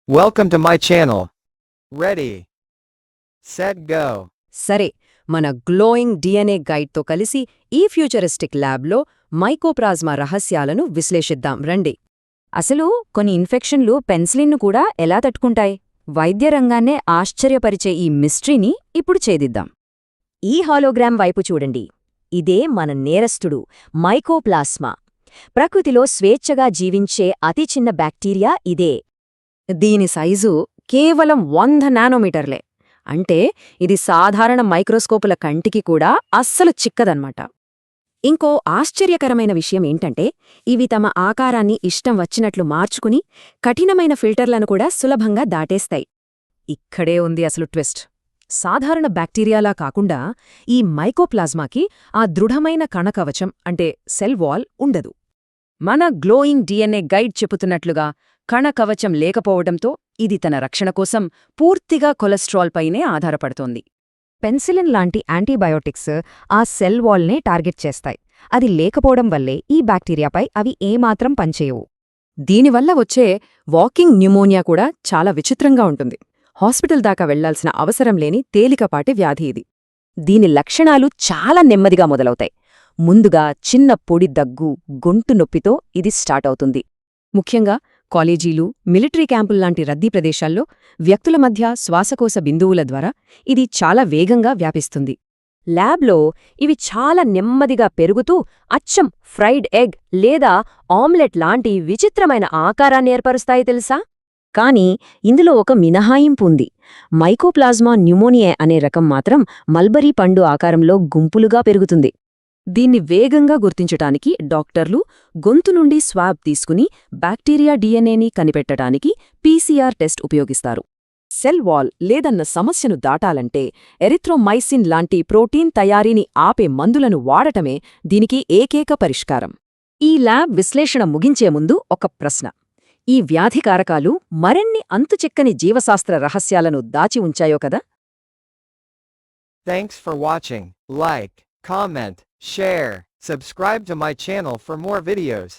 Welcome to my channel. Ready, set, go. సరే, మన glowing DNA గైడ్తో కలిసి ఈ ఫ్యూచరిస్టిక్ ల్యాబ్లో మైకోప్లాజ్మా రహస్యాలను విశ్లేషిద్దాం రండి. అసలు కొన్ని ఇన్ఫెక్షన్లు పెన్సిలిన్ను కూడా ఎలా తట్టుకుంటాయి? వైద్య రంగాన్నే ఆశ్చర్యపరిచే ఈ మిస్టరీని ఇప్పుడు ఛేదిద్దాం. ఈ హాలోగ్రామ్ వైపు చూడండి. ఇదే మన నేరస్తుడు మైకోప్లాస్మా. ప్రకృతిలో స్వేచ్ఛగా జీవించే అతి చిన్న బ్యాక్టీరియా ఇదే. దీని సైజు కేవలం 100 నానోమీటర్లే. అంటే ఇది సాధారణ మైక్రోస్కోపుల కంటికి కూడా అస్సలు చిక్కదన్నమాట. ఇంకో ఆశ్చర్యకరమైన విషయం ఏంటంటే ఇవి తమ ఆకారాన్ని ఇష్టం వచ్చినట్లు మార్చుకుని కఠినమైన ఫిల్టర్లను కూడా సులభంగా దాటేస్తాయి. ఇక్కడే ఉంది అసలు ట్విస్ట్. సాధారణ బ్యాక్టీరియాలా కాకుండా ఈ మైకోప్లాజ్మాకి ఆ దృఢమైన కణకవచం అంటే సెల్ వాల్ ఉండదు. మన గ్లోయింగ్ డిఎన్ఏ గైడ్ చెబుతున్నట్లుగా కణకవచం లేకపోవడంతో ఇది తన రక్షణ కోసం పూర్తిగా కొలెస్ట్రాల్ పైనే ఆధారపడుతోంది. పెన్సిలిన్ లాంటి యాంటీబయోటిక్స్ ఆ సెల్ వాల్నే టార్గెట్ చేస్తాయి. అది లేకపోవడం వల్లే ఈ బ్యాక్టీరియాపై అవి ఏమాత్రం పనిచేయవు. దీనివల్ల వచ్చే వాకింగ్ న్యూమోనియా కూడా చాలా విచిత్రంగా ఉంటుంది. హాస్పిటల్ దాకా వెళ్లాల్సిన అవసరం లేని తేలికపాటి వ్యాధి ఇది. దీని లక్షణాలు చాలా నెమ్మదిగా మొదలవుతాయి. ముందుగా చిన్న పొడి దగ్గు, గొంతు నొప్పితో ఇది స్టార్ట్ అవుతుంది. ముఖ్యంగా కాలేజీలు, మిలిటరీ క్యాంపుల్లాంటి రద్దీ ప్రదేశాల్లో వ్యక్తుల మధ్య శ్వాసకోశ బిందువుల ద్వారా ఇది చాలా వేగంగా వ్యాపిస్తుంది. ల్యాబ్లో ఇవి చాలా నెమ్మదిగా పెరుగుతూ అచ్చం ఫ్రైడ్ ఎగ్ లేదా ఆమ్లెట్ లాంటి విచిత్రమైన ఆకారాన్ని ఏర్పరుస్తాయి తెలుసా? కానీ ఇందులో ఒక మినహాయింపు ఉంది. మైకోప్లాజ్మా న్యూమోనియా అనే రకం మాత్రం మల్బరీ పండు ఆకారంలో గుంపులుగా పెరుగుతుంది. దీన్ని వేగంగా గుర్తించటానికి డాక్టర్లు గొంతు నుండి స్వాబ్ తీసుకుని బ్యాక్టీరియా డిఎన్ఏని కనిపెట్టడానికి పీసీఆర్ టెస్ట్ ఉపయోగిస్తారు. సెల్ వాల్ లేదన్న సమస్యను దాటాలంటే ఎరిథ్రోమైసిన్ లాంటి ప్రోటీన్ తయారీని ఆపే మందులను వాడటమే దీనికి ఏకైక పరిష్కారం. ఈ ల్యాబ్ విశ్లేషణ ముగించే ముందు ఒక ప్రశ్న. ఈ వ్యాధికారకాలు మరెన్ని అంతుచిక్కని జీవశాస్త్ర రహస్యాలను దాచి ఉంచాయో కదా? Thanks for watching. Like, comment, share, subscribe to my channel for more videos.